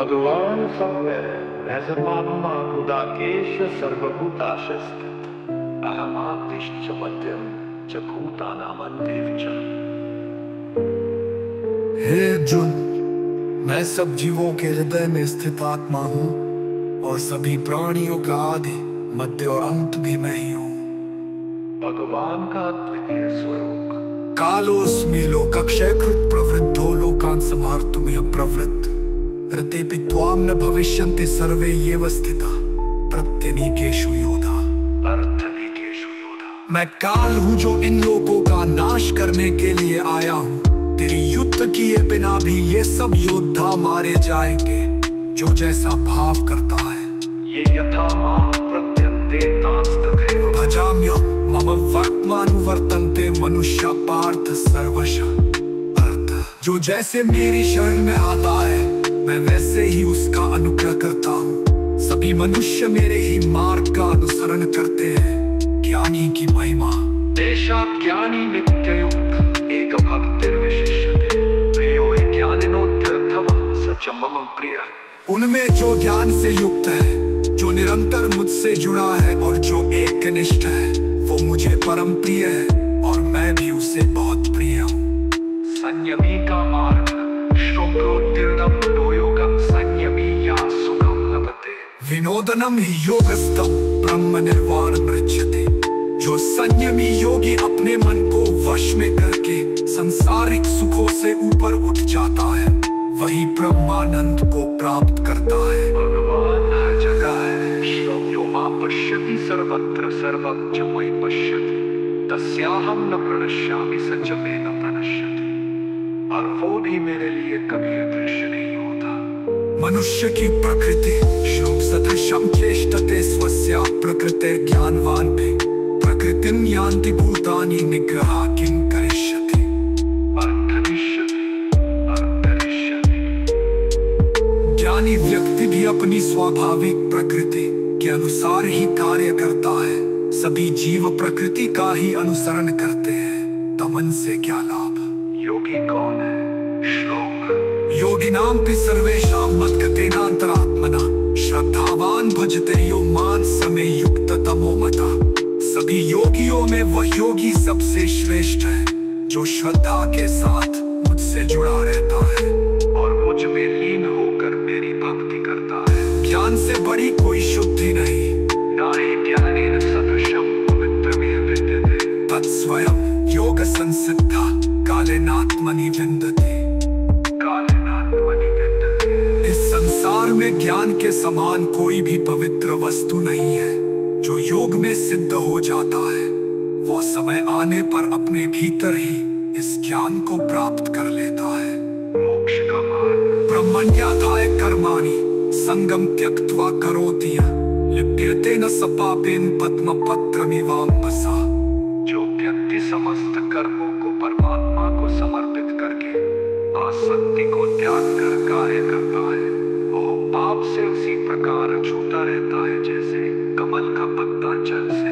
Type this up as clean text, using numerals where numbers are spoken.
भगवान सर्वं गुदाकेश सर्वभूताशस्थित अहमादिश्च मध्यम च भूतानामन्ते च। हे अर्जुन, मैं सब जीवों के हृदय में स्थित आत्मा हूँ और सभी प्राणियों का आदि मध्य और अंत भी मैं ही हूँ। भगवान का अद्वितीय स्वरूप कालोऽस्मि लोकक्षयकृत् प्रवृद्धो लोकान् संहर्तुमिह प्रवृत्त ऋतेऽपि त्वां न भविष्यन्ति सर्वे येव स्थिताः प्रत्यनीकेषु योधा अर्थनीकेषु योधा। मैं काल हूँ जो इन लोगों का नाश करने के लिए आया हूँ। तेरी युद्ध किए बिना भी ये सब योद्धा मारे जाएंगे। जो जैसा भाव करता है ये यथा मां प्रत्यन्ते तांस्तथैव भजाम्य मम वर्त्मानुवर्तन्ते मनुष्या पार्थ सर्वशः अर्थ। जो जैसे मेरी शरण में आता है मैं वैसे ही उसका अनुग्रह करता हूँ। सभी मनुष्य मेरे ही मार्ग का अनुसरण करते हैं। ज्ञानी की महिमा तेषां ज्ञानी नित्ययुक्त एक भक्तिर्विशिष्यते प्रियो हि ज्ञानिनोऽध्यर्थः स च मम प्रियः। उनमें जो ज्ञान से युक्त है, जो निरंतर मुझसे जुड़ा है और जो एकनिष्ठ है, वो मुझे परम प्रिय है और मैं भी उसे बहुत प्रिय हूँ। संयमी का मार्ग श्रोत्रोत्तीर्णं नो योगं संयमी या सुखं लभते विनोदनम ही योगस्थं ब्रह्म निर्वाणं मृच्छते। जो संयमी योगी अपने मन को वश में करके सांसारिक सुखों से ऊपर उठ जाता है वही ब्रह्मानंद को प्राप्त करता है। भगवान हर जगह है। श्रोत्यो मां पश्यति सर्वत्र सर्वं च मयि पश्यति तस्याहं न प्रणश्यामि स च मे न प्रणश्यति। और वो भी मेरे लिए कभी अदृश्य नहीं होता। मनुष्य की प्रकृति श्लोक सदृशं चेष्टते स्वस्या प्रकृते ज्ञानवान भी प्रकृतिं यान्ति भूतानि निग्रहा किं करिष्यति अर्थरिष्यति। ज्ञानी व्यक्ति भी अपनी स्वाभाविक प्रकृति के अनुसार ही कार्य करता है। सभी जीव प्रकृति का ही अनुसरण करते हैं। तमन से क्या लाभ। योगी कौन है? श्लोक योगिनां पि सर्वेषां मद्गतेनान्तरात्मना श्रद्धावान भजते यो मां समे युक्ततमो मतः। सभी योगियों में वह योगी सबसे श्रेष्ठ है जो श्रद्धा के साथ मुझसे जुड़ा रहता है और मुझ में लीन होकर मेरी भक्ति करता है। ज्ञान से बड़ी कोई शुद्धि नहीं। नाहि ज्ञानेन सदृशं पवित्रमिह विद्यते तत्स्वयं योग संसिद्धा कालेनात्मनि विन्दते। कालेनात्मनि विन्दते। इस संसार में ज्ञान के समान कोई भी पवित्र वस्तु नहीं है। जो योग में सिद्ध हो जाता है वो समय आने पर अपने भीतर ही इस ज्ञान को प्राप्त कर लेता है। मोक्ष का मार्ग ब्रह्मण्याधाय कर्माणि संगम त्यक्त्वा करोति यः लिप्यते न स पापेन पद्मपत्रमिवाम्भसा। जो व्यक्ति समस्त कर्मों को परमात्मा को समर्पित करके आसक्ति को त्याग कर कार्य करता है वो पाप से उसी प्रकार छूटा रहता है जैसे कमल का पत्ता जल से